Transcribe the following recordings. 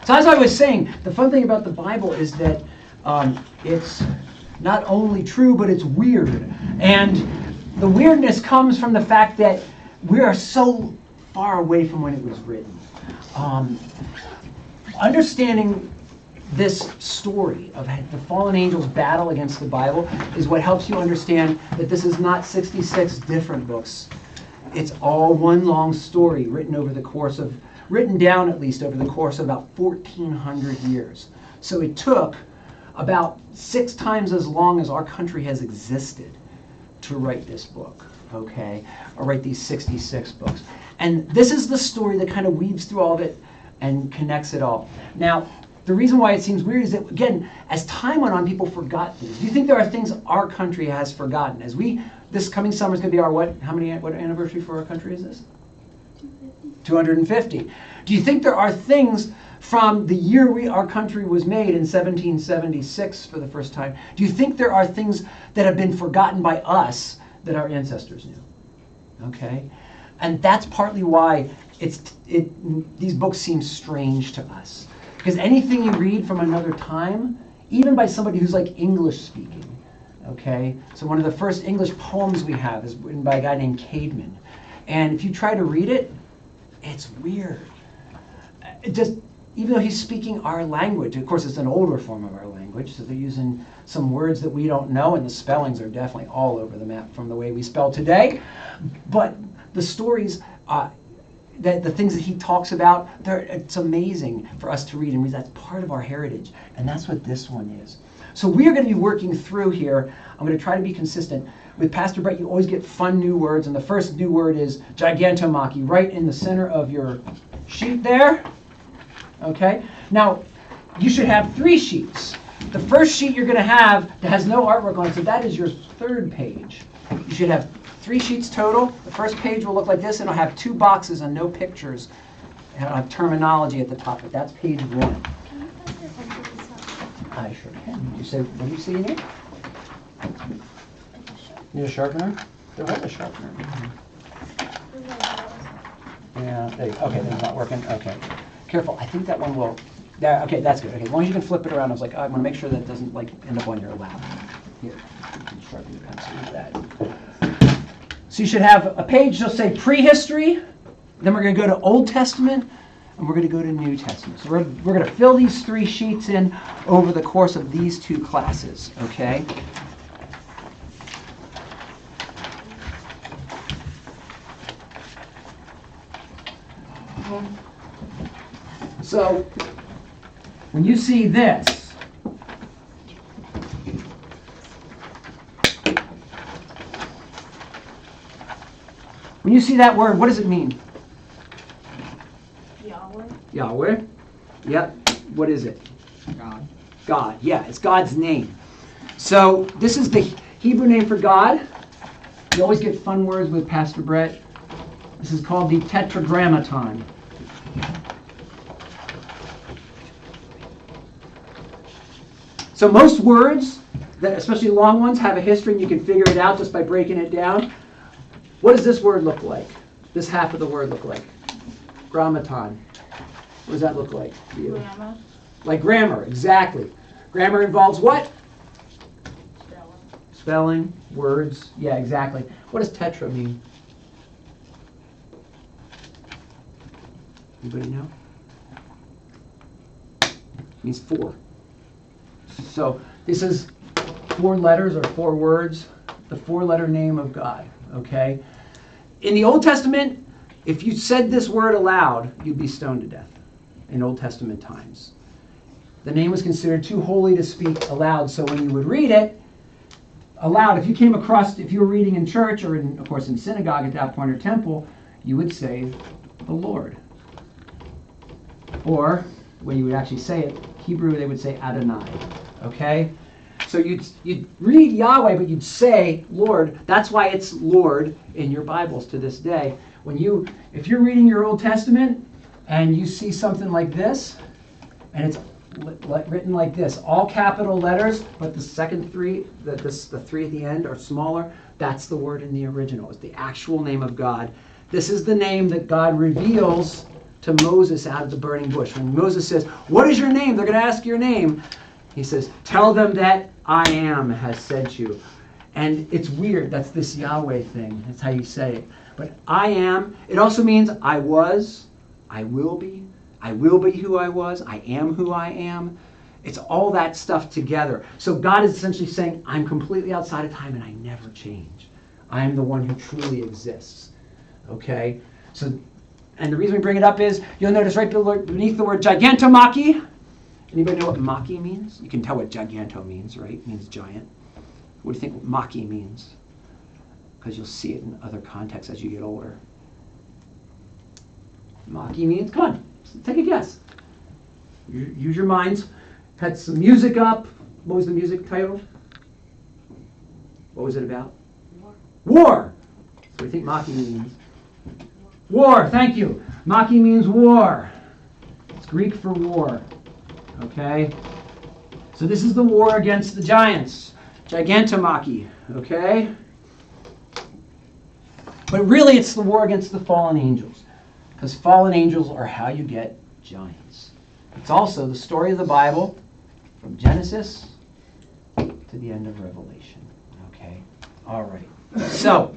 So as I was saying, the fun thing about the Bible is that it's not only true, but it's weird. And the weirdness comes from the fact that we are so far away from when it was written. Understanding this story of the fallen angels' battle against the Bible is what helps you understand that this is not 66 different books. It's all one long story written down at least over the course of about 1,400 years. So it took about 6 times as long as our country has existed to write this book, okay? Or write these 66 books. And this is the story that kind of weaves through all of it and connects it all. Now, the reason why it seems weird is that, again, as time went on, people forgot things. Do you think there are things our country has forgotten? This coming summer is going to be our what anniversary for our country is this? 250. Do you think there are things from the year our country was made in 1776 for the first time? Do you think there are things that have been forgotten by us that our ancestors knew? Okay? And that's partly why these books seem strange to us. Because anything you read from another time, even by somebody who's like English speaking, okay? So one of the first English poems we have is written by a guy named Caedmon. And if you try to read it, it's weird. Even though he's speaking our language, of course it's an older form of our language, so they're using some words that we don't know, and the spellings are definitely all over the map from the way we spell today. But the stories, the things that he talks about, it's amazing for us to read, and that's part of our heritage, and that's what this one is. So we are going to be working through here. I'm going to try to be consistent. With Pastor Brett, you always get fun new words, and the first new word is Gigantomache, right in the center of your sheet there. Okay? Now, you should have 3 sheets. The first sheet you're going to have that has no artwork on it, so that is your 3rd page. You should have 3 sheets total. The first page will look like this, and it'll have 2 boxes and no pictures. And it'll have terminology at the top, but that's page 1. Can you put your pencil this up? I sure can. What do you see in here? Need a sharpener? There was a sharpener. Yeah, okay, that's not working. Okay. Careful, I think that one will, there, okay, that's good. Okay, as long as you can flip it around, I was like, I want to make sure that it doesn't end up on your lap. Here, you can sharpen your pencil with that. So you should have a page that'll say prehistory, then we're going to go to Old Testament, and we're going to go to New Testament. So we're going to fill these 3 sheets in over the course of these 2 classes, okay? So, when you see this, when you see that word, what does it mean? Yahweh. Yahweh. Yep. What is it? God. God. Yeah, it's God's name. So, this is the Hebrew name for God. You always get fun words with Pastor Brett. This is called the Tetragrammaton. So most words, especially long ones, have a history, and you can figure it out just by breaking it down. What does this word look like? This half of the word look like? Grammaton. What does that look like to you? Grammar. Like grammar, exactly. Grammar involves what? Spelling, words. Yeah, exactly. What does tetra mean? Anybody know? It means 4. So this is 4 letters or 4 words, the 4-letter name of God, okay? In the Old Testament, if you said this word aloud, you'd be stoned to death in Old Testament times. The name was considered too holy to speak aloud, so when you would read it aloud, if you were reading in church or, of course, in synagogue at that point or temple, you would say the Lord. Or, when you would actually say it, Hebrew, they would say Adonai. Okay? So you'd read Yahweh, but you'd say Lord. That's why it's Lord in your Bibles to this day. If you're reading your Old Testament and you see something like this, and it's written like this, all capital letters, but the second 3, the 3 at the end are smaller, that's the word in the original. It's the actual name of God. This is the name that God reveals to Moses out of the burning bush. When Moses says, "What is your name?" They're going to ask your name. He says, "Tell them that I am has sent you." And it's weird. That's this Yahweh thing. That's how you say it. But I am, it also means I was, I will be who I was, I am who I am. It's all that stuff together. So God is essentially saying, I'm completely outside of time and I never change. I am the one who truly exists. Okay? So, and the reason we bring it up is, you'll notice right beneath the word Gigantomache. Anybody know what Machi means? You can tell what Giganto means, right? It means giant. What do you think Machi means? Because you'll see it in other contexts as you get older. Machi means, come on, take a guess. Use your minds. Had some music up. What was the music title? What was it about? War. So what do you think Machi means? War, thank you. Machi means war. It's Greek for war. Okay? So this is the war against the giants. Gigantomache. Okay? But really it's the war against the fallen angels. Because fallen angels are how you get giants. It's also the story of the Bible from Genesis to the end of Revelation. Okay? All right. So,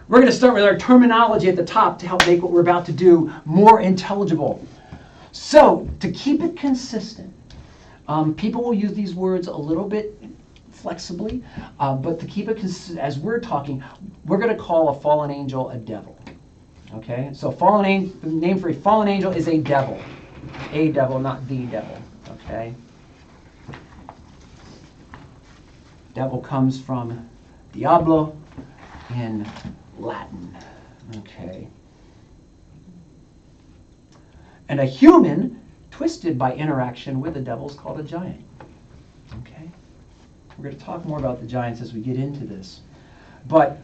we're going to start with our terminology at the top to help make what we're about to do more intelligible. So, to keep it consistent, people will use these words a little bit flexibly, but to keep it consistent, as we're talking, we're going to call a fallen angel a devil. Okay? So, the name for a fallen angel is a devil. A devil, not the devil. Okay? Devil comes from diablo in Latin. Okay. And a human twisted by interaction with the devil is called a giant. Okay. We're going to talk more about the giants as we get into this. But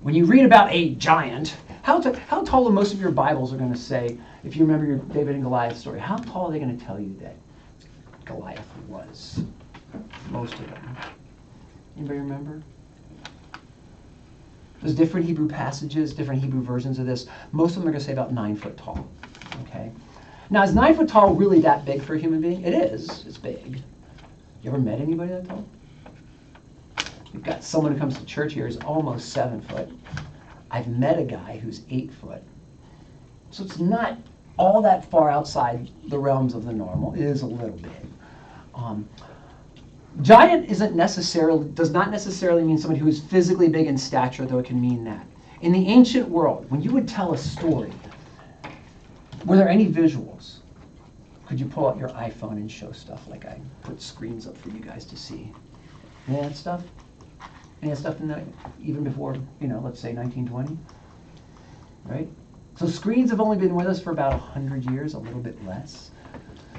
when you read about a giant, how tall are most of your Bibles are going to say, if you remember your David and Goliath story, how tall are they going to tell you that Goliath was? Most of them. Anybody remember? There's different Hebrew passages, different Hebrew versions of this. Most of them are going to say about 9 foot tall. Okay. Now, is 9 foot tall really that big for a human being? It is. It's big. You ever met anybody that tall? We've got someone who comes to church here who's almost 7 foot. I've met a guy who's 8 foot. So it's not all that far outside the realms of the normal. It is a little bit. Giant does not necessarily mean somebody who is physically big in stature, though it can mean that. In the ancient world, when you would tell a story, were there any visuals? Could you pull out your iPhone and show stuff like I put screens up for you guys to see? Any of that stuff? Any of that stuff in the, even before, let's say 1920? Right? So screens have only been with us for about 100 years, a little bit less.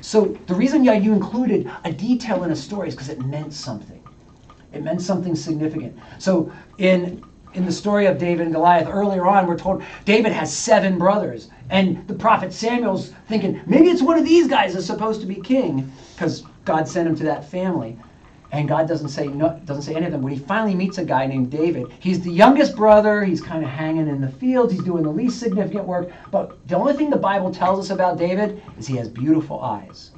So the reason you included a detail in a story is because it meant something. It meant something significant. So in the story of David and Goliath, earlier on, we're told David has 7 brothers. And the prophet Samuel's thinking, maybe it's one of these guys that's supposed to be king, because God sent him to that family. And God doesn't say any of them. When he finally meets a guy named David, he's the youngest brother. He's kind of hanging in the fields. He's doing the least significant work. But the only thing the Bible tells us about David is he has beautiful eyes.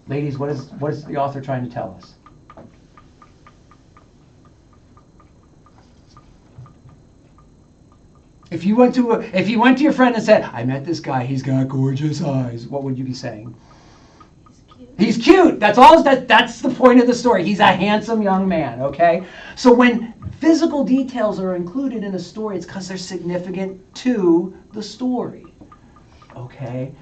Ladies, what is the author trying to tell us? If you went to your friend and said, I met this guy, he's got gorgeous eyes, what would you be saying? He's cute. That's all. That's the point of the story. He's a handsome young man, okay? So when physical details are included in a story, it's because they're significant to the story, okay?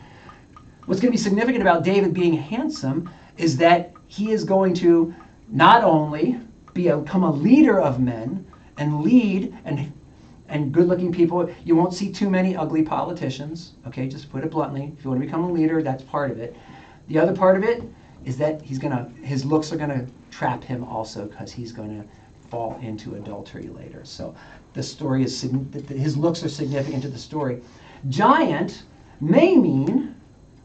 What's going to be significant about David being handsome is that he is going to not only become a leader of men and lead and good-looking people. You won't see too many ugly politicians, okay? Just put it bluntly. If you want to become a leader, that's part of it. The other part of it is that his looks are gonna trap him also, because he's gonna fall into adultery later. So the story is his looks are significant to the story. Giant may mean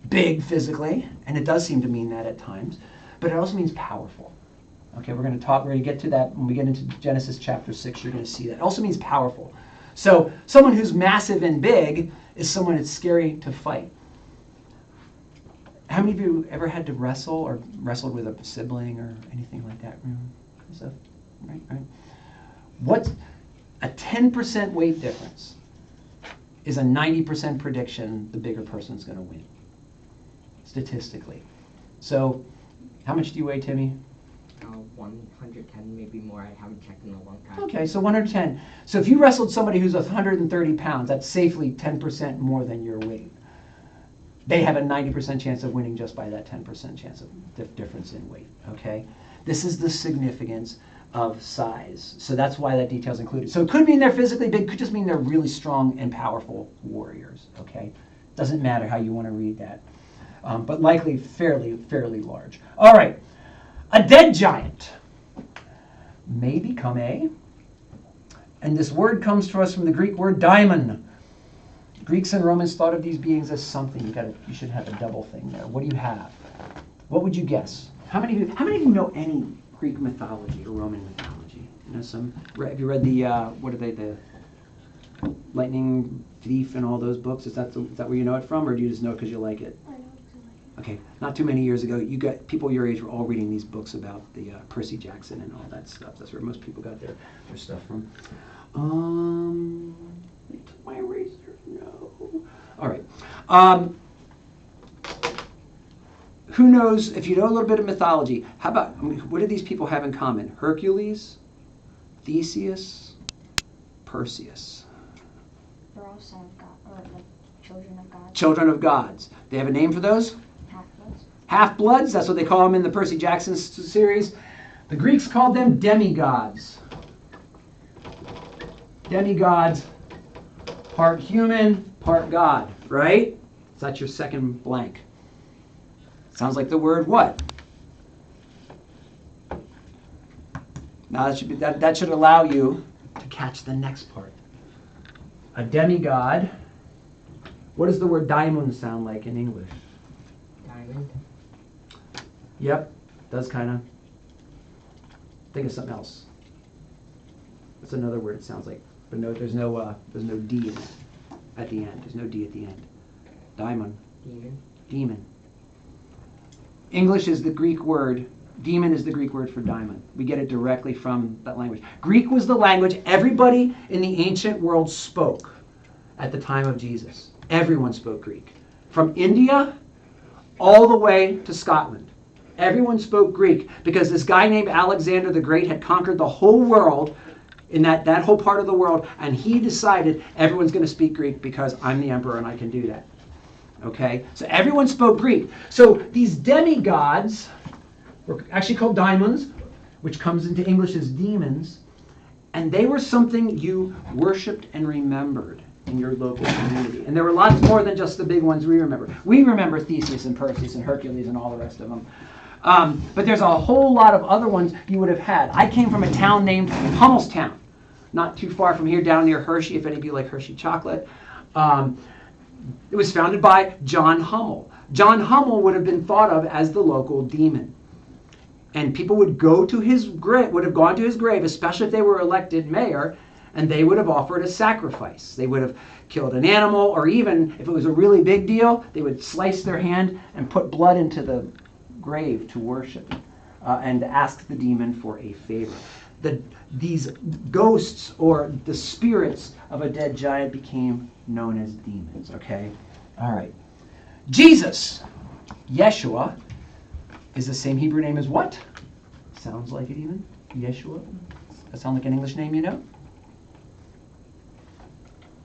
big physically, and it does seem to mean that at times, but it also means powerful. Okay, we're gonna get to that when we get into Genesis chapter 6. You're gonna see that. It also means powerful. So someone who's massive and big is someone that's scary to fight. How many of you ever had to wrestle or wrestled with a sibling or anything like that? So, right. What's a 10% weight difference is a 90% prediction the bigger person's going to win, statistically. So, how much do you weigh, Timmy? 110, maybe more. I haven't checked in a long time. Okay, so 110. So if you wrestled somebody who's 130 pounds, that's safely 10% more than your weight. They have a 90% chance of winning just by that 10% chance of difference in weight, okay? This is the significance of size. So that's why that detail is included. So it could mean they're physically big, could just mean they're really strong and powerful warriors, okay? Doesn't matter how you want to read that. But likely fairly large. All right, a dead giant may become and this word comes to us from the Greek word daimon. Greeks and Romans thought of these beings as something. You should have a double thing there. What do you have? What would you guess? How many of you know any Greek mythology or Roman mythology? You know some. Have you read the what are they, the Lightning Thief and all those books? Is that where you know it from, or do you just know it because you like it? I know because I like Okay, not too many years ago, you got people your age were all reading these books about the Percy Jackson and all that stuff. That's where most people got their stuff from. They took my eraser. No. All right. Who knows, if you know a little bit of mythology, how about, what do these people have in common? Hercules, Theseus, Perseus. They're all son of God, or like children of God. Children of gods. They have a name for those? Half-bloods. Half-bloods, that's what they call them in the Percy Jackson series. The Greeks called them demigods. Demigods, part human, part God, right? So that's your second blank. Sounds like the word what? Now that should allow you to catch the next part. A demigod. What does the word daimon sound like in English? Diamond. Yep, does kind of. Think of something else. That's another word it sounds like. But no, there's no D in it at the end. There's no D at the end. Daimon. Demon. English is the Greek word. Demon is the Greek word for daimon. We get it directly from that language. Greek was the language everybody in the ancient world spoke at the time of Jesus. Everyone spoke Greek. From India all the way to Scotland. Everyone spoke Greek because this guy named Alexander the Great had conquered the whole world, in that whole part of the world, and he decided everyone's going to speak Greek because I'm the emperor and I can do that. Okay? So everyone spoke Greek. So these demigods were actually called daimons, which comes into English as demons, and they were something you worshipped and remembered in your local community. And there were lots more than just the big ones we remember. We remember Theseus and Perseus and Hercules and all the rest of them. But there's a whole lot of other ones you would have had. I came from a town named Hummelstown, not too far from here, down near Hershey, if any of you like Hershey chocolate. It was founded by John Hummel. John Hummel would have been thought of as the local demon. And people would go to his grave, would have gone to his grave, especially if they were elected mayor, and they would have offered a sacrifice. They would have killed an animal, or even, if it was a really big deal, they would slice their hand and put blood into the grave to worship and ask the demon for a favor. These ghosts, or the spirits of a dead giant, became known as demons, okay? All right. Jesus, Yeshua, is the same Hebrew name as what? Sounds like it even. Yeshua. That sound like an English name you know?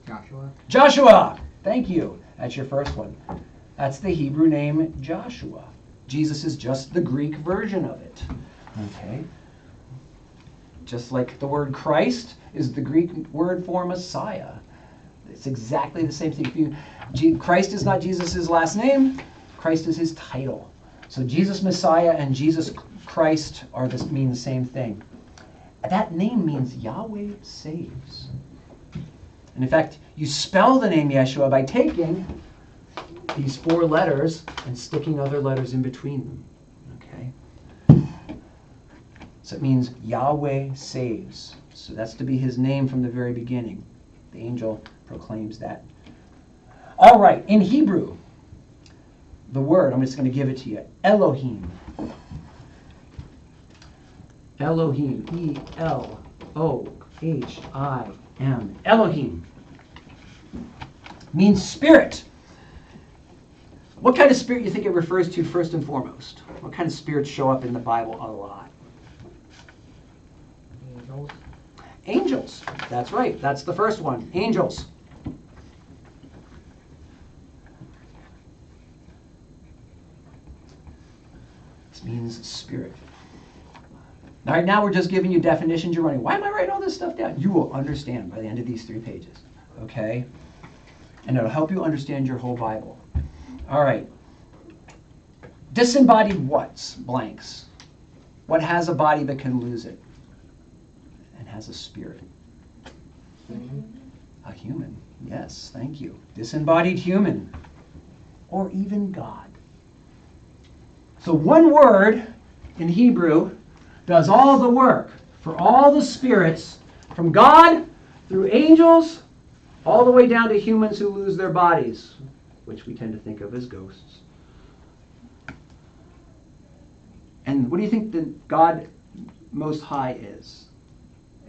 Joshua. Joshua! Thank you. That's your first one. That's the Hebrew name Joshua. Jesus is just the Greek version of it. Okay? Just like the word Christ is the Greek word for Messiah. It's exactly the same thing. Christ is not Jesus' last name. Christ is his title. So Jesus Messiah and Jesus Christ mean the same thing. That name means Yahweh saves. And in fact, you spell the name Yeshua by taking these 4 letters and sticking other letters in between them. Okay? So it means Yahweh saves. So that's to be his name from the very beginning. The angel proclaims that. All right, in Hebrew, the word, I'm just going to give it to you. Elohim. Elohim. E-L-O-H-I-M. Elohim. Means spirit. What kind of spirit do you think it refers to first and foremost? What kind of spirits show up in the Bible a lot? Angels. Angels. That's right. That's the first one. Angels. This means spirit. All right, now we're just giving you definitions. You're running, why am I writing all this stuff down? You will understand by the end of these 3 pages, okay? And it'll help you understand your whole Bible. All right. Disembodied what's? Blanks. What has a body but can lose it? And has a spirit? A human. Yes, thank you. Disembodied human. Or even God. So one word in Hebrew does all the work for all the spirits, from God through angels, all the way down to humans who lose their bodies, which we tend to think of as ghosts. And what do you think the God Most High is?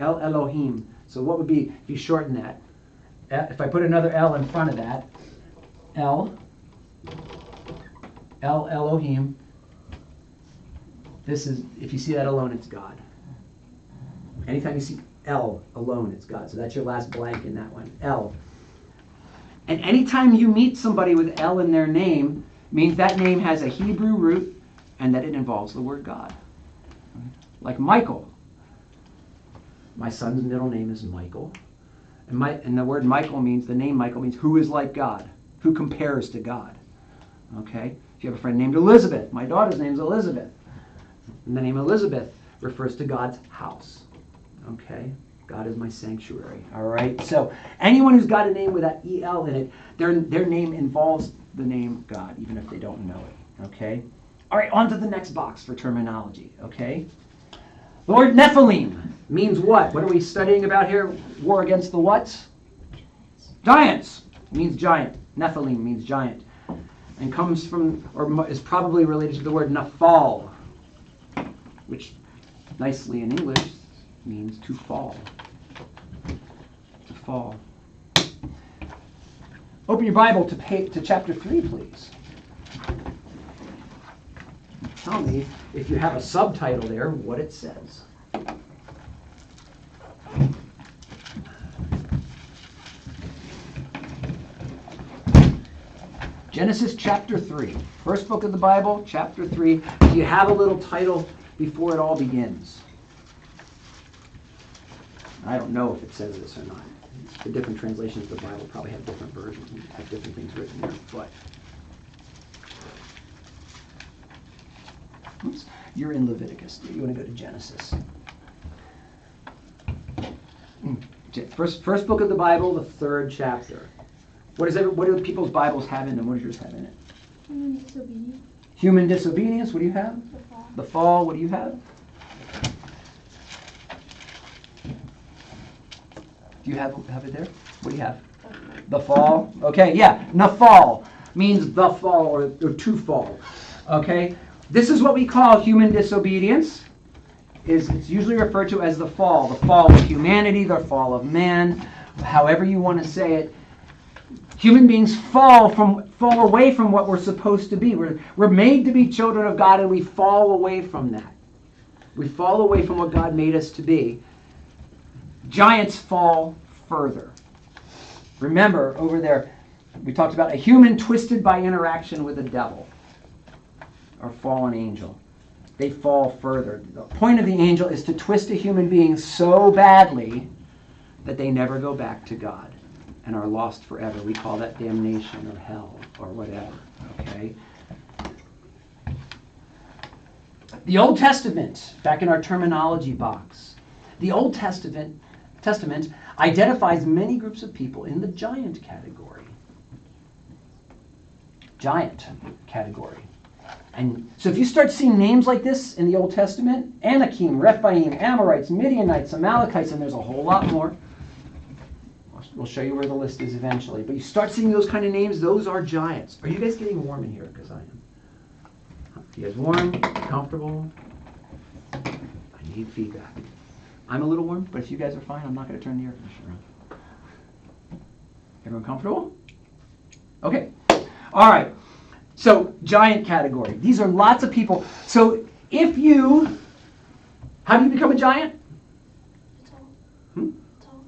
El Elohim. So what would be, if you shorten that? If I put another L in front of that, El Elohim. This is, if you see that alone, it's God. Anytime you see El alone, it's God. So that's your last blank in that one, El. And anytime you meet somebody with El in their name, means that name has a Hebrew root and that it involves the word God. Like Michael. My son's middle name is Michael. And the word Michael means, the name Michael means who is like God, who compares to God. Okay? If you have a friend named Elizabeth, my daughter's name is Elizabeth. And the name Elizabeth refers to God's house. Okay? God is my sanctuary. All right? So anyone who's got a name with that E-L in it, their name involves the name God, even if they don't know it. Okay? All right, on to the next box for terminology. Okay? The word Nephilim means what? What are we studying about here? War against the what? Giants. It means giant. Nephilim means giant. And comes from, or is probably related to the word Naphal, which nicely in English means to fall. To fall. Open your Bible to chapter 3, please. Tell me, if you have a subtitle there, what it says. Genesis chapter 3. First book of the Bible, chapter 3. Do you have a little title before it all begins? I don't know if it says this or not. The different translations of the Bible probably have different versions and have different things written there. But oops, you're in Leviticus. You want to go to Genesis. First book of the Bible, the 3rd chapter. What do people's Bibles have in them? What does yours have in it? Human disobedience. Human disobedience. What do you have? The fall. The fall. What do you have? Do you have it there? What do you have? The fall. Okay, yeah. Nafal means the fall or to fall. Okay? This is what we call human disobedience. It's usually referred to as the fall of humanity, the fall of man, however you want to say it. Human beings fall away from what we're supposed to be. We're made to be children of God, and we fall away from that. We fall away from what God made us to be. Giants fall further. Remember, over there, we talked about a human twisted by interaction with a devil or fallen angel. They fall further. The point of the angel is to twist a human being so badly that they never go back to God and are lost forever. We call that damnation or hell or whatever. Okay? The Old Testament, back in our terminology box, the Old Testament identifies many groups of people in the giant category. Giant category. And so if you start seeing names like this in the Old Testament, Anakim, Rephaim, Amorites, Midianites, Amalekites, and there's a whole lot more. we'll show you where the list is eventually. But you start seeing those kind of names, those are giants. Are you guys getting warm in here? Because I am. You guys warm? Comfortable? I need feedback. I'm a little warm, but if you guys are fine, I'm not going to turn the air conditioner on. Everyone comfortable? Okay. All right. So, giant category. These are lots of people. So, how do you become a giant? Tall. Tall.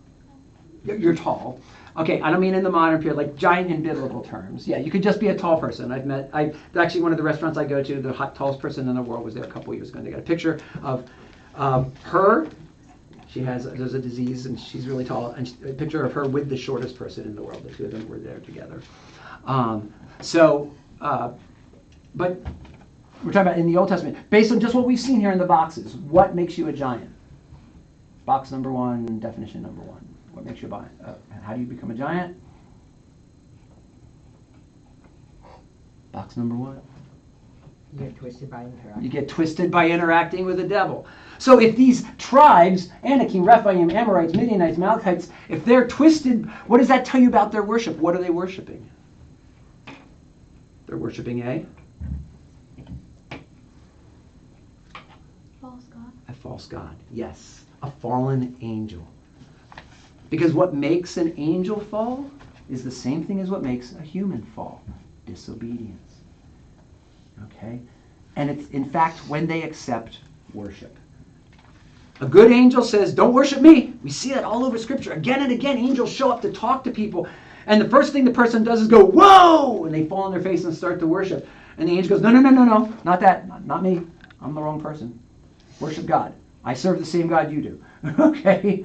You're tall. Okay, I don't mean in the modern period, like giant in biblical terms. Yeah, you could just be a tall person. Actually, one of the restaurants I go to, the tallest person in the world was there a couple years ago, and they got a picture of her. There's a disease, and she's really tall, and a picture of her with the shortest person in the world. The two of them were there together. But we're talking about in the Old Testament, based on just what we've seen here in the boxes, what makes you a giant? Box number 1, definition number 1. What makes you a giant? How do you become a giant? Box number 1. You get twisted by interacting. You get twisted by interacting with the devil. So if these tribes, Anakim, Rephaim, Amorites, Midianites, Amalekites, if they're twisted, what does that tell you about their worship? What are they worshiping? They're worshiping a False god. a false god. Yes, a fallen angel. Because what makes an angel fall is the same thing as what makes a human fall. Disobedience. Okay? And it's, in fact, when they accept worship. A good angel says, don't worship me. We see that all over Scripture. Again and again, angels show up to talk to people. And the first thing the person does is go, whoa! And they fall on their face and start to worship. And the angel goes, no, not that. Not me. I'm the wrong person. Worship God. I serve the same God you do. Okay?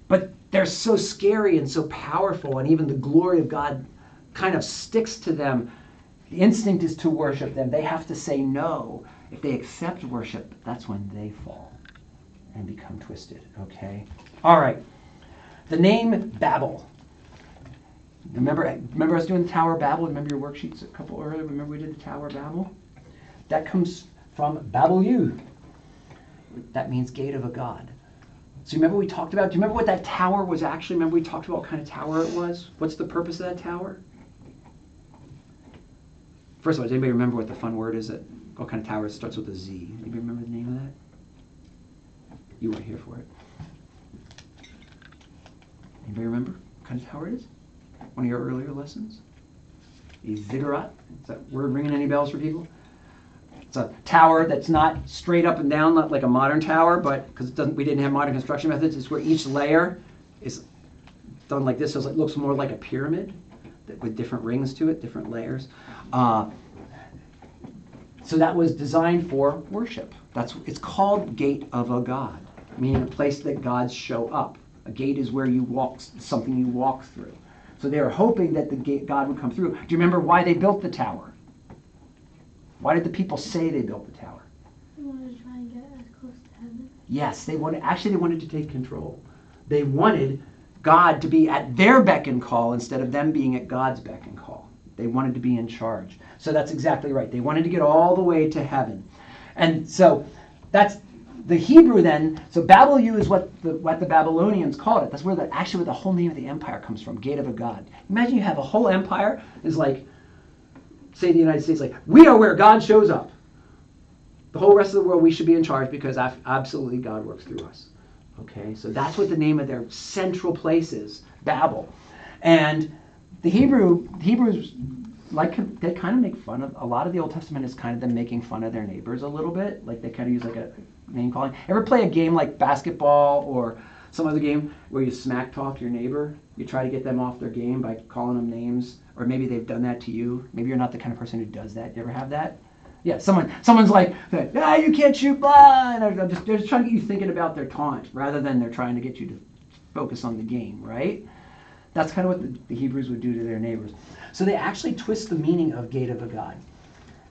But they're so scary and so powerful, and even the glory of God kind of sticks to them. The instinct is to worship them. They have to say no. If they accept worship, that's when they fall and become twisted. Okay? All right. The name Babel. Remember us doing the Tower of Babel? Remember your worksheets a couple earlier? Remember we did the Tower of Babel? That comes from Babel-U. That means gate of a god. So remember we talked about, do you remember what that tower was actually? Remember we talked about what kind of tower it was? What's the purpose of that tower? First of all, does anybody remember what the fun word is? What kind of tower starts with a Z? Anybody remember the name of that? You weren't here for it. Anybody remember what kind of tower it is? One of your earlier lessons? A ziggurat? Is that word ringing any bells for people? It's a tower that's not straight up and down, not like a modern tower, but because we didn't have modern construction methods, it's where each layer is done like this, so it looks more like a pyramid with different rings to it, different layers. So that was designed for worship. It's called gate of a god, meaning a place that gods show up. A gate is where you walk, something you walk through. So they were hoping that God would come through. Do you remember why they built the tower? Why did the people say they built the tower? They wanted to try and get as close to heaven. Yes, they wanted to take control. They wanted God to be at their beck and call instead of them being at God's beck and call. They wanted to be in charge. So that's exactly right. They wanted to get all the way to heaven. And so that's the Hebrew then. So Babel-U is what the Babylonians called it. That's where the whole name of the empire comes from, gate of a god. Imagine you have a whole empire. It's like, say the United States, like, we are where God shows up. The whole rest of the world, we should be in charge because absolutely God works through us. Okay, so that's what the name of their central place is, Babel. And the Hebrews, like, they kind of make fun of, a lot of the Old Testament is kind of them making fun of their neighbors a little bit. Like, they kind of use like a name calling. Ever play a game like basketball or some other game where you smack talk your neighbor? You try to get them off their game by calling them names, or maybe they've done that to you. Maybe you're not the kind of person who does that. You ever have that? Yeah, someone's like, you can't shoot, blah, and they're just trying to get you thinking about their taunt rather than they're trying to get you to focus on the game, right? That's kind of what the Hebrews would do to their neighbors. So they actually twist the meaning of gate of a god.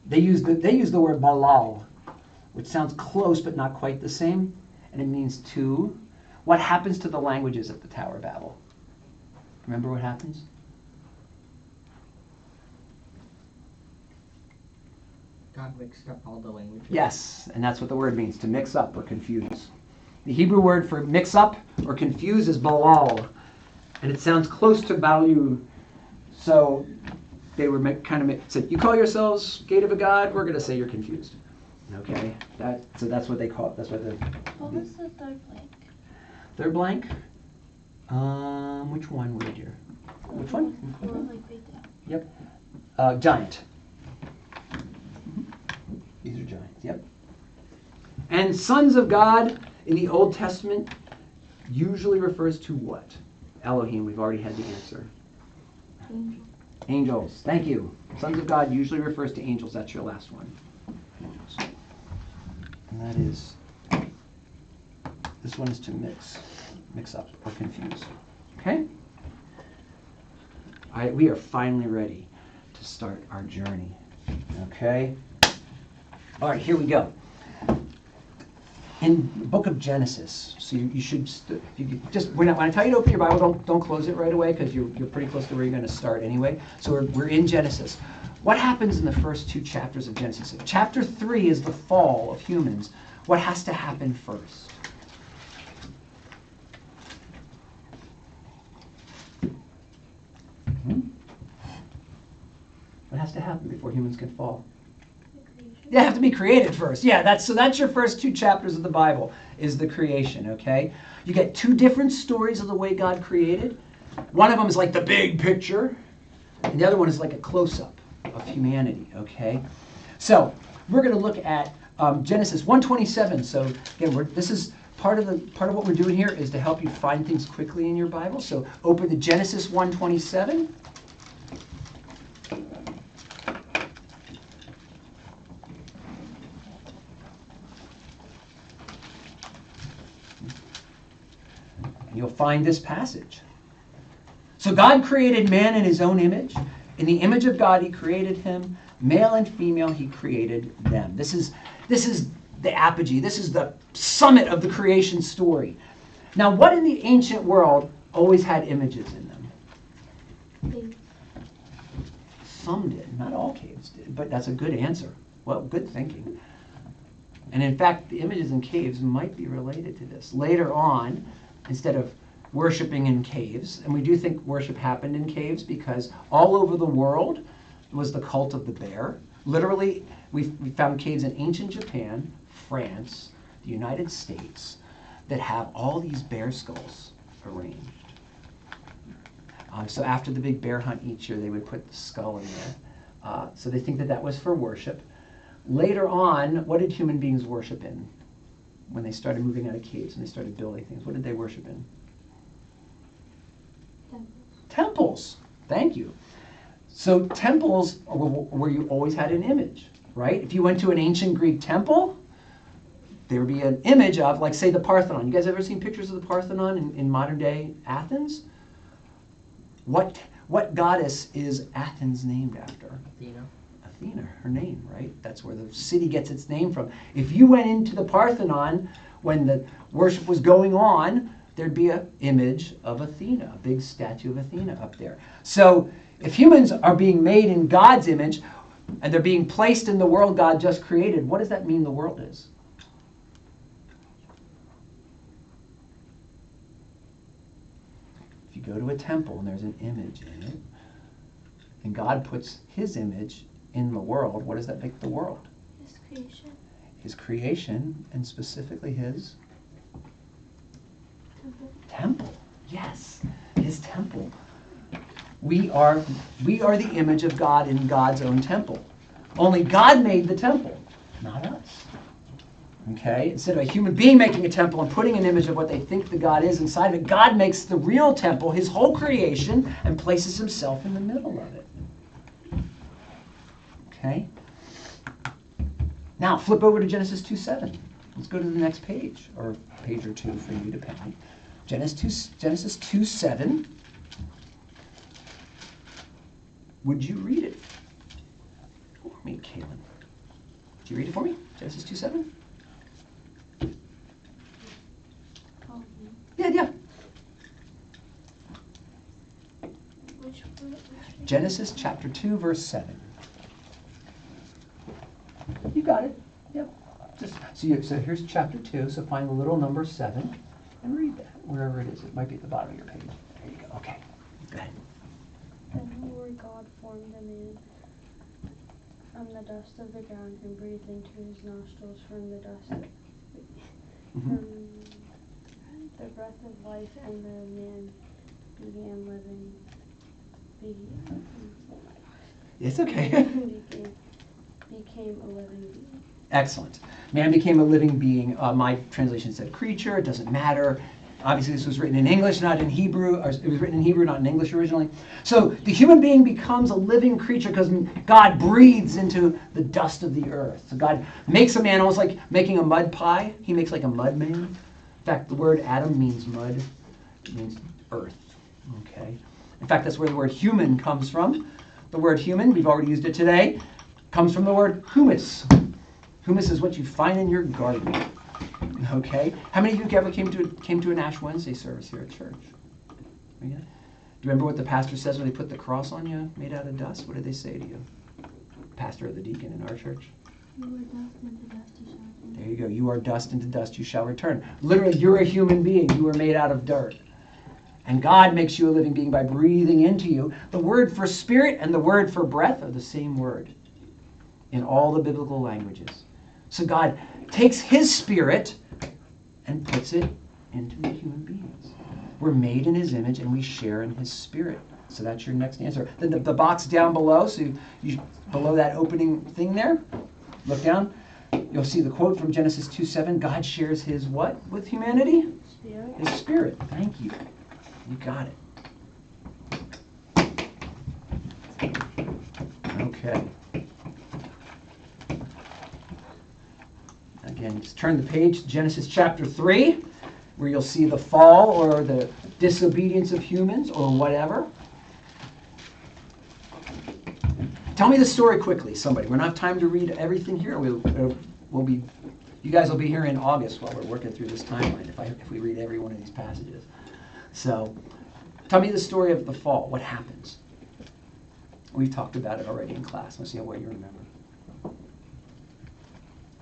They use the word balal, which sounds close but not quite the same, and it means two. What happens to the languages at the Tower of Babel? Remember what happens? God mixed up all the languages. Yes, and that's what the word means, to mix up or confuse. The Hebrew word for mix up or confuse is balal. And it sounds close to Balu. So they were said, you call yourselves gate of a god, we're going to say you're confused. Okay? So that's what they call it. That's what What was the third blank? Third blank? Which one, would you? Which one? Or like right there. Yep. Giant. These are giants, yep. And sons of God in the Old Testament usually refers to what? Elohim, we've already had the answer. Angel. Angels, thank you. Sons of God usually refers to angels. That's your last one. Angels. And that is, this one is to mix up or confuse. Okay? All right, we are finally ready to start our journey. Okay? All right, here we go. In the book of Genesis, so you should when I tell you to open your Bible, don't close it right away because you're pretty close to where you're going to start anyway. So we're in Genesis. What happens in the first 2 chapters of Genesis? So chapter 3 is the fall of humans. What has to happen first? What has to happen before humans can fall? They have to be created first. Yeah, that's your first 2 chapters of the Bible, is the creation, okay? You get 2 different stories of the way God created. One of them is like the big picture, and the other one is like a close-up of humanity, okay? So we're going to look at Genesis 1:27. So again, this is part of what we're doing here is to help you find things quickly in your Bible. So open to Genesis 1:27. You'll find this passage. So God created man in his own image. In the image of God he created him. Male and female he created them. This is the apogee. This is the summit of the creation story. Now, what in the ancient world always had images in them? Some did. Not all caves did. But that's a good answer. Well, good thinking. And in fact, the images in caves might be related to this. Later on, instead of worshiping in caves, and we do think worship happened in caves because all over the world was the cult of the bear. Literally, we found caves in ancient Japan, France, the United States, that have all these bear skulls arranged. So after the big bear hunt each year, they would put the skull in there. So they think that was for worship. Later on, what did human beings worship in? When they started moving out of caves and they started building things, what did they worship in? Temples. Thank you. So temples are where you always had an image, right? If you went to an ancient Greek temple, there would be an image of, like, say, the Parthenon. You guys ever seen pictures of the Parthenon in modern day Athens? What goddess is Athens named after? Athena, her name, right? That's where the city gets its name from. If you went into the Parthenon when the worship was going on, there'd be an image of Athena, a big statue of Athena up there. So if humans are being made in God's image and they're being placed in the world God just created, what does that mean the world is? If you go to a temple and there's an image in it, and God puts his image in the world, what does that make the world? His creation. His creation, and specifically his Temple. Yes, his temple. We are the image of God in God's own temple. Only God made the temple, not us. Okay? Instead of a human being making a temple and putting an image of what they think the God is inside of it, God makes the real temple, his whole creation, and places himself in the middle of it. Okay? Now, flip over to Genesis 2:7. Let's go to the next page, or a page or two for you, depending. Genesis 2:7. Would you read it for me, Kaylin? Would you read it for me? Genesis 2:7? Yeah. Which Genesis chapter 2, verse 7. You got it. Yep. So here's chapter 2. So find the little number 7 and read that wherever it is. It might be at the bottom of your page. There you go. Okay. God formed a man from the dust of the ground and breathed into his nostrils from the dust from the breath of life, and the man began living. It's okay. Became a living being. Excellent. Man became a living being. My translation said creature. It doesn't matter. Obviously, this was written in English, not in Hebrew. Or it was written in Hebrew, not in English originally. So the human being becomes a living creature because God breathes into the dust of the earth. So God makes a man almost like making a mud pie. He makes like a mud man. In fact, the word Adam means mud. It means earth. Okay. In fact, that's where the word human comes from. The word human, we've already used it today, comes from the word humus. Humus is what you find in your garden. Okay? How many of you ever came to an Ash Wednesday service here at church? Yeah? Do you remember what the pastor says when they put the cross on you made out of dust? What did they say to you? Pastor or the deacon in our church? You are dust, and to dust you shall return. There you go. You are dust, and to dust you shall return. Literally, you're a human being. You are made out of dirt. And God makes you a living being by breathing into you. The word for spirit and the word for breath are the same word in all the biblical languages. So God takes his spirit and puts it into the human beings. We're made in his image and we share in his spirit. So that's your next answer. Then the box down below, so you below that opening thing there, look down. You'll see the quote from Genesis 2:7. God shares his what with humanity? Spirit. His spirit. Thank you. You got it. Okay. Again, just turn the page to Genesis chapter 3, where you'll see the fall or the disobedience of humans or whatever. Tell me the story quickly, somebody. We're not have time to read everything here. You guys will be here in August while we're working through this timeline if we read every one of these passages. So, tell me the story of the fall. What happens? We've talked about it already in class. Let's see what you remember.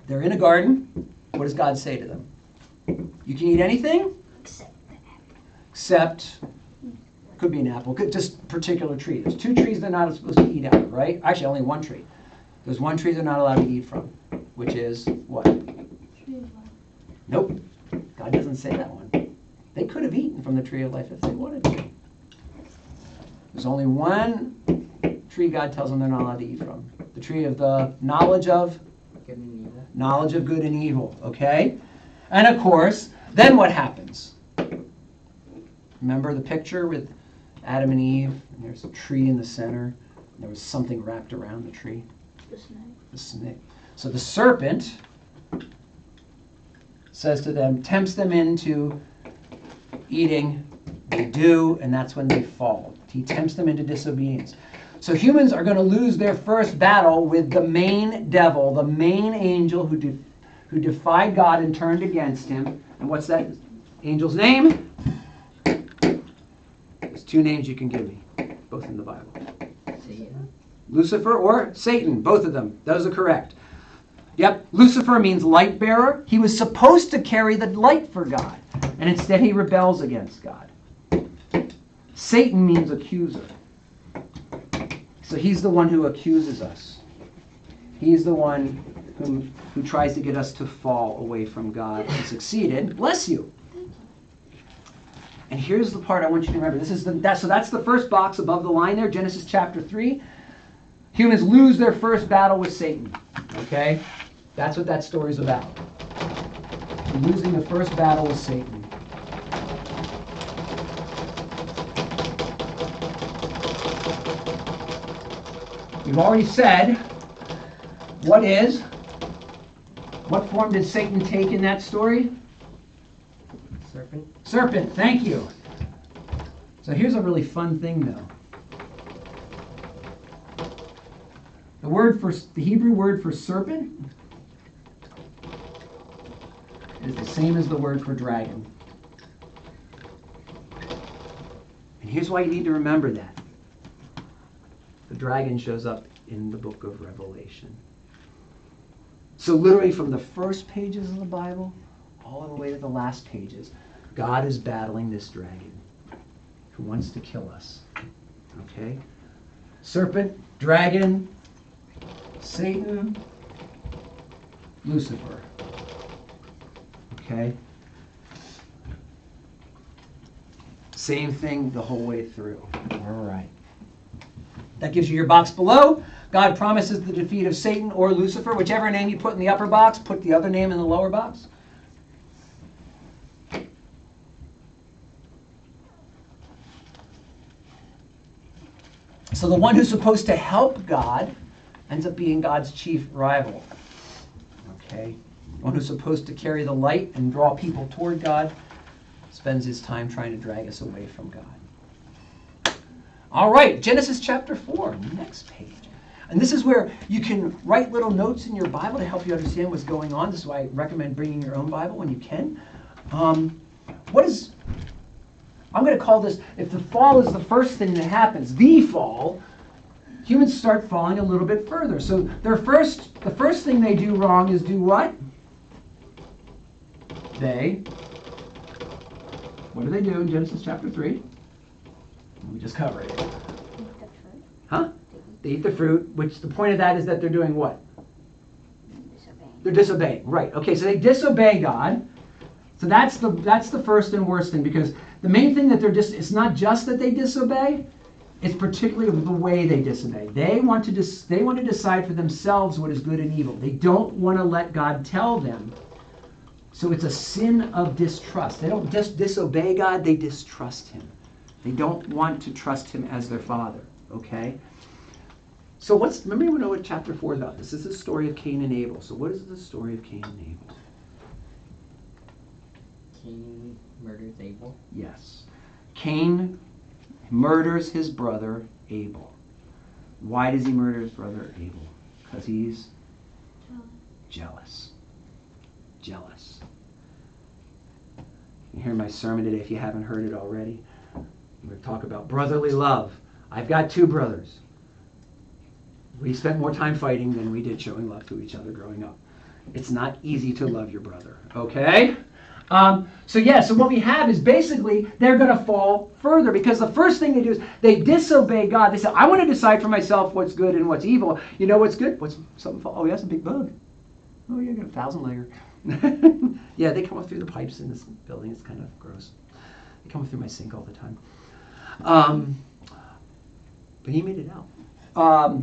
They're in a garden. What does God say to them? You can eat anything? Except, could be an apple, just a particular tree. There's 2 trees they're not supposed to eat out of, right? Actually, only 1 tree. There's 1 tree they're not allowed to eat from, which is what? Tree of life. Nope. God doesn't say that one. They could have eaten from the tree of life if they wanted to. There's only 1 tree God tells them they're not allowed to eat from. The tree of the knowledge of Good and evil. knowledge of good and evil, okay? And of course, then what happens? Remember the picture with Adam and Eve? And there's a tree in the center. And there was something wrapped around the tree. The snake. The snake. So the serpent says to them, tempts them into eating. They do, and that's when they fall. He tempts them into disobedience. So humans are going to lose their first battle with the main devil, the main angel who defied God and turned against him. And what's that angel's name? There's 2 names you can give me, both in the Bible. Satan. Lucifer or Satan, both of them. Those are correct. Yep, Lucifer means light bearer. He was supposed to carry the light for God, and instead he rebels against God. Satan means accuser. So he's the one who accuses us. He's the one who tries to get us to fall away from God and succeeded. Bless you. And here's the part I want you to remember. So that's the first box above the line there, Genesis chapter 3. Humans lose their first battle with Satan. Okay? That's what that story's about. Losing the first battle with Satan. We've already said, what form did Satan take in that story? Serpent. Serpent, thank you. So here's a really fun thing though. The Hebrew word for serpent is the same as the word for dragon. And here's why you need to remember that. The dragon shows up in the book of Revelation. So literally from the first pages of the Bible all the way to the last pages, God is battling this dragon who wants to kill us. Okay? Serpent, dragon, Satan, Lucifer. Okay? Same thing the whole way through. All right. That gives you your box below. God promises the defeat of Satan or Lucifer. Whichever name you put in the upper box, put the other name in the lower box. So the one who's supposed to help God ends up being God's chief rival. Okay? The one who's supposed to carry the light and draw people toward God spends his time trying to drag us away from God. All right, Genesis chapter 4, next page. And this is where you can write little notes in your Bible to help you understand what's going on. This is why I recommend bringing your own Bible when you can. I'm going to call this, if the fall is the first thing that happens, the fall, humans start falling a little bit further. So the first thing they do wrong is do what? What do they do in Genesis chapter 3? We just covered it. Eat the fruit. Huh? They eat the fruit, which the point of that is that they're doing what? Disobeying. They're disobeying, right. Okay, so they disobey God. So that's the first and worst thing, because the main thing that it's not just that they disobey, it's particularly the way they disobey. They want to decide for themselves what is good and evil. They don't want to let God tell them. So it's a sin of distrust. They don't just disobey God, they distrust him. They don't want to trust him as their father, okay? So remember you know what chapter 4 is about. This is the story of Cain and Abel. So what is the story of Cain and Abel? Cain murders Abel. Yes. Cain murders his brother Abel. Why does he murder his brother Abel? Because he's jealous. Jealous. You hear my sermon today if you haven't heard it already. I'm going to talk about brotherly love. I've got 2 brothers. We spent more time fighting than we did showing love to each other growing up. It's not easy to love your brother, okay? So what we have is basically they're going to fall further, because the first thing they do is they disobey God. They say, I want to decide for myself what's good and what's evil. You know what's good? What's something fall? Oh, that's a big bug. Oh, yeah, got a 1,000 layer. Yeah, they come up through the pipes in this building. It's kind of gross. They come up through my sink all the time. But he made it out.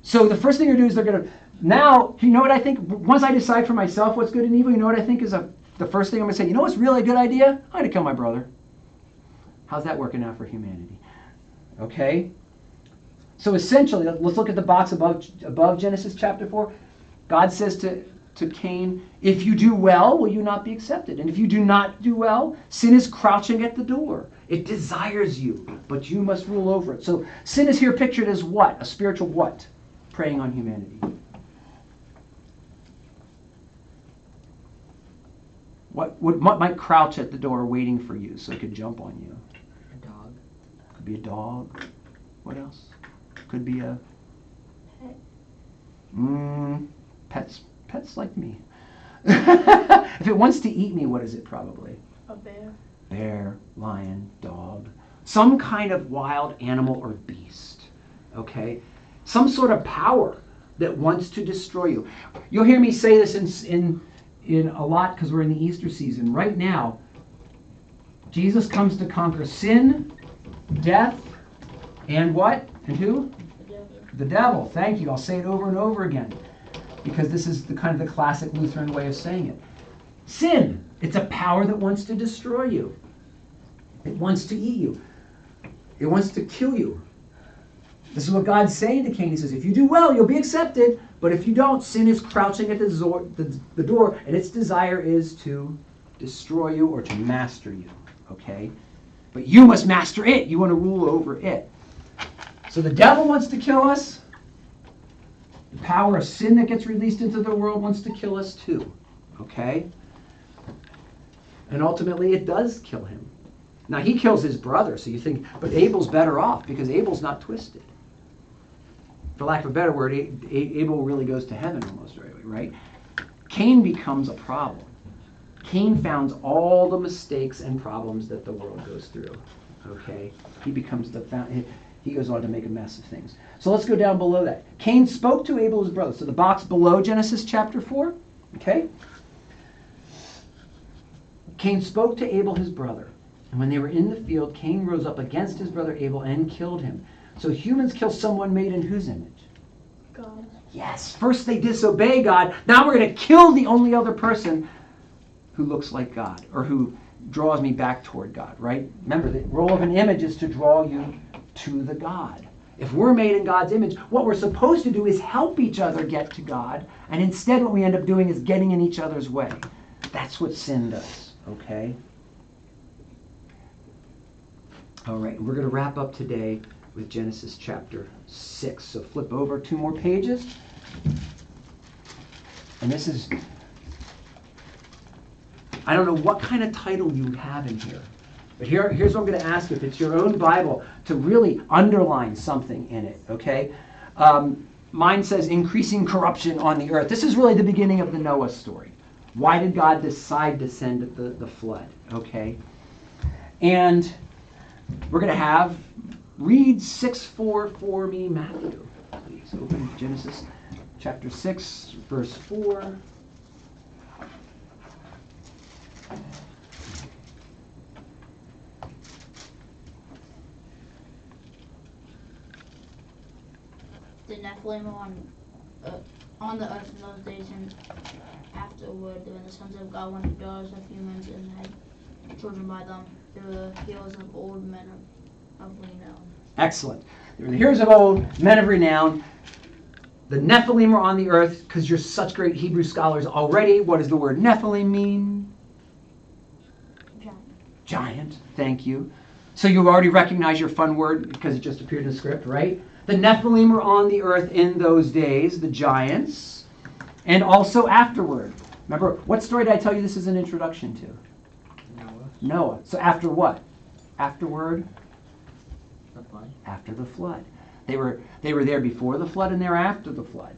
So the first thing they're going to do is they're going to, now, you know what I think? Once I decide for myself what's good and evil, you know what I think is the first thing I'm going to say? You know what's really a good idea? I'm going to kill my brother. How's that working out for humanity? Okay? So essentially, let's look at the box above Genesis chapter 4. God says to Cain, if you do well, will you not be accepted? And if you do not do well, sin is crouching at the door. It desires you, but you must rule over it. So sin is here pictured as what? A spiritual what? Preying on humanity. What might crouch at the door waiting for you so it could jump on you? A dog. Could be a dog. What else? Could be a pet. Pets like me. If it wants to eat me, what is it probably? A bear. Bear, lion, dog. Some kind of wild animal or beast. Okay? Some sort of power that wants to destroy you. You'll hear me say this in a lot because we're in the Easter season. Right now, Jesus comes to conquer sin, death, and what? And who? The devil. The devil. Thank you. I'll say it over and over again, because this is the kind of the classic Lutheran way of saying it. Sin. It's a power that wants to destroy you. It wants to eat you. It wants to kill you. This is what God's saying to Cain. He says, if you do well, you'll be accepted. But if you don't, sin is crouching at the door, and its desire is to destroy you or to master you. Okay? But you must master it. You want to rule over it. So the devil wants to kill us. The power of sin that gets released into the world wants to kill us too. Okay? And ultimately it does kill him. Now he kills his brother, so you think, but Abel's better off because Abel's not twisted. For lack of a better word, Abel really goes to heaven almost right away, right? Cain becomes a problem. Cain founds all the mistakes and problems that the world goes through. Okay? He becomes he goes on to make a mess of things. So let's go down below that. Cain spoke to Abel his brother. So the box below Genesis chapter 4, okay? Cain spoke to Abel his brother. And when they were in the field, Cain rose up against his brother Abel and killed him. So humans kill someone made in whose image? God. Yes. First they disobey God. Now we're going to kill the only other person who looks like God or who draws me back toward God, right? Remember, the role of an image is to draw you to the God. If we're made in God's image, what we're supposed to do is help each other get to God, and instead what we end up doing is getting in each other's way. That's what sin does, okay? All right, we're going to wrap up today with Genesis chapter 6. So flip over 2 more pages. And this is, I don't know what kind of title you have in here. But here's what I'm going to ask you. If it's your own Bible, to really underline something in it, okay? Mine says increasing corruption on the earth. This is really the beginning of the Noah story. Why did God decide to send the flood, okay? And we're going to read 6:4 for me, Matthew. Please open Genesis chapter 6, verse 4. The Nephilim on the earth in those days and afterward, when the sons of God went to daughters of humans and had children by them, they were the heroes of old men of renown. Excellent. They were the heroes of old, men of renown. The Nephilim are on the earth because you're such great Hebrew scholars already. What does the word Nephilim mean? Giant. Giant. Thank you. So you already recognize your fun word because it just appeared in the script, right? The Nephilim were on the earth in those days, the giants, and also afterward. Remember, what story did I tell you this is an introduction to? Noah. So after what? Afterward? The flood. After the flood. They were there before the flood and they're after the flood.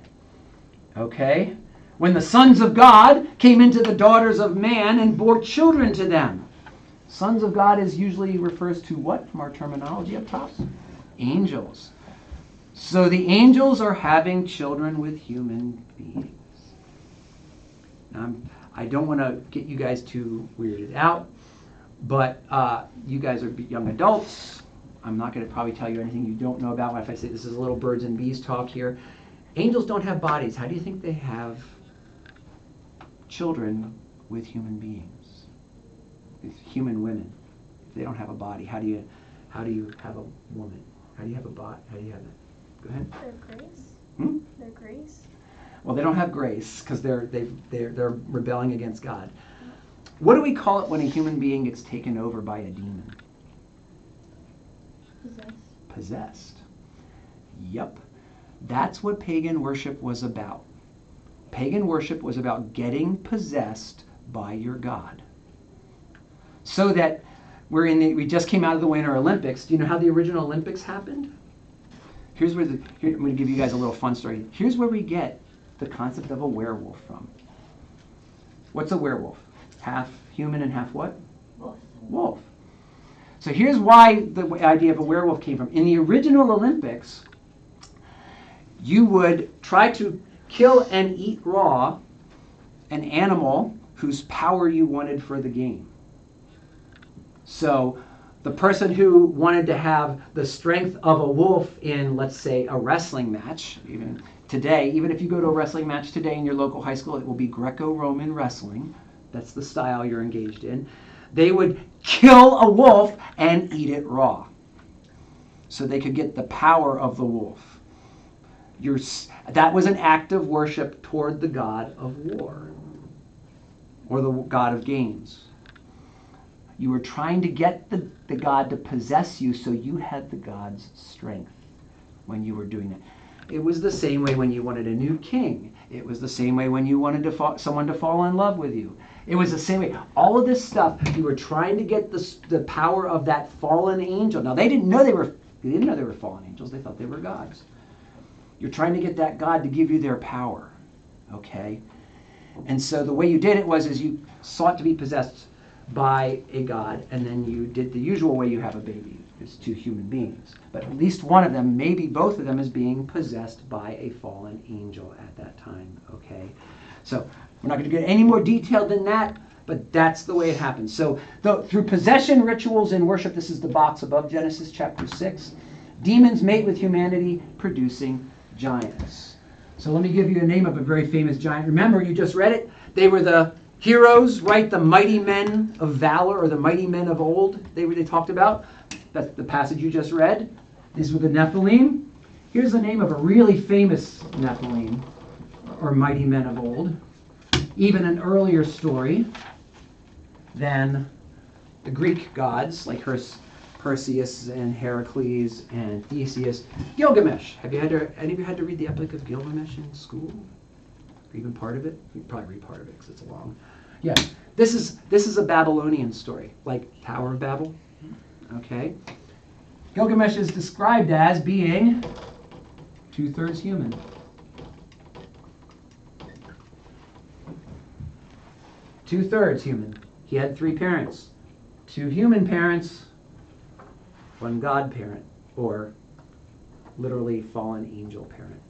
Okay? When the sons of God came into the daughters of man and bore children to them. Sons of God is usually refers to what from our terminology up top? Angels. So the angels are having children with human beings. Now, I don't want to get you guys too weirded out, but you guys are young adults. I'm not going to probably tell you anything you don't know about if I say this is a little birds and bees talk here. Angels don't have bodies. How do you think they have children with human beings, with human women? If they don't have a body, how do you have a woman? How do you have a body? How do you have that? Go ahead. Their grace. Hmm? Their grace. Well, they don't have grace because they're rebelling against God. What do we call it when a human being gets taken over by a demon? Possessed. Yep. That's what pagan worship was about. Pagan worship was about getting possessed by your God. So that we just came out of the Winter Olympics. Do you know how the original Olympics happened? I'm going to give you guys a little fun story. Here's where we get the concept of a werewolf from. What's a werewolf? Half human and half what? Wolf. So here's why the idea of a werewolf came from. In the original Olympics, you would try to kill and eat raw an animal whose power you wanted for the game. So the person who wanted to have the strength of a wolf in, let's say, a wrestling match, even today, even if you go to a wrestling match today in your local high school, it will be Greco-Roman wrestling. That's the style you're engaged in. They would kill a wolf and eat it raw so they could get the power of the wolf. That was an act of worship toward the god of war or the god of games. You were trying to get the god to possess you so you had the god's strength when you were doing that. It was the same way when you wanted a new king. It was the same way when you wanted someone to fall in love with you. It was the same way. All of this stuff, you were trying to get the power of that fallen angel. Now, they didn't know they were fallen angels. They thought they were gods. You're trying to get that God to give you their power, okay? And so the way you did it is you sought to be possessed by a god, and then you did the usual way you have a baby. It's two human beings. But at least one of them, maybe both of them, is being possessed by a fallen angel at that time, okay? So we're not going to get any more detailed than that, but that's the way it happens. So through possession rituals and worship, this is the box above Genesis chapter 6, demons mate with humanity, producing giants. So let me give you a name of a very famous giant. Remember, you just read it. They were the heroes, right? The mighty men of valor, or the mighty men of old they talked about. That's the passage you just read. These were the Nephilim. Here's the name of a really famous Nephilim, or mighty men of old. Even an earlier story than the Greek gods, like Perseus and Heracles and Theseus. Gilgamesh. Any of you had to read the Epic of Gilgamesh in school? Or even part of it? You probably read part of it because it's long. Yeah. This is a Babylonian story, like Tower of Babel. Okay. Gilgamesh is described as being 2/3 human. 2/3 human. He had 3 parents. 2 human parents, 1 God parent, or literally fallen angel parent.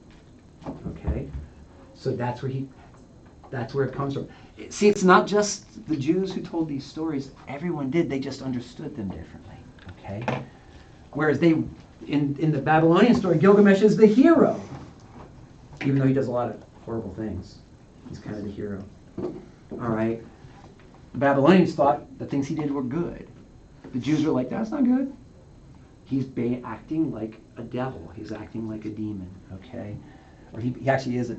Okay? So that's where it comes from. See, it's not just the Jews who told these stories. Everyone did. They just understood them differently. Okay? Whereas in the Babylonian story, Gilgamesh is the hero. Even though he does a lot of horrible things. He's kind of the hero. All right? The Babylonians thought the things he did were good. The Jews were like, that's not good. He's acting like a devil. He's acting like a demon. Okay? Or he actually is,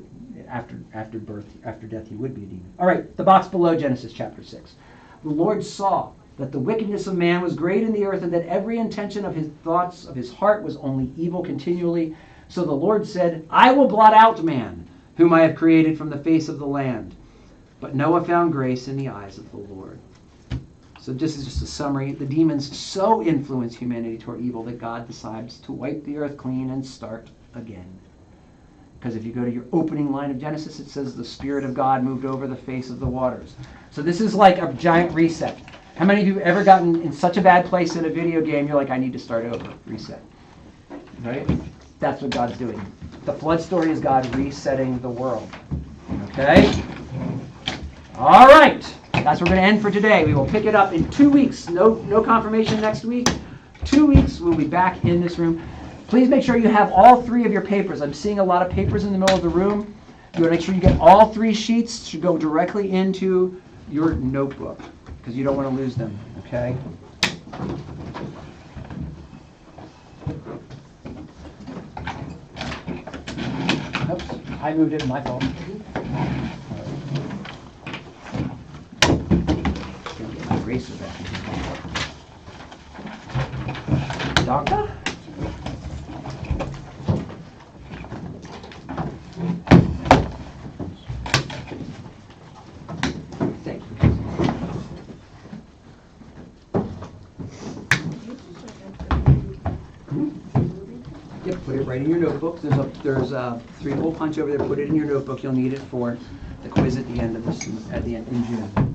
after birth, after death, he would be a demon. All right, the box below Genesis chapter 6. The Lord saw that the wickedness of man was great in the earth, and that every intention of his thoughts of his heart was only evil continually. So the Lord said, I will blot out man, whom I have created from the face of the land. But Noah found grace in the eyes of the Lord. So this is just a summary. The demons so influence humanity toward evil that God decides to wipe the earth clean and start again. Because if you go to your opening line of Genesis, it says the Spirit of God moved over the face of the waters. So this is like a giant reset. How many of you have ever gotten in such a bad place in a video game, you're like, I need to start over, reset. Right? That's what God's doing. The flood story is God resetting the world. Okay? All right. That's where we're going to end for today. We will pick it up in 2 weeks. No confirmation next week. 2 weeks, we'll be back in this room. Please make sure you have all 3 of your papers. I'm seeing a lot of papers in the middle of the room. You want to make sure you get all 3 sheets to go directly into your notebook, because you don't want to lose them, okay? Oops, I moved it, my fault. Get my eraser back. Doctor? Put it right in your notebook. There's a 3-hole punch over there. Put it in your notebook. You'll need it for the quiz at the end of this, in June.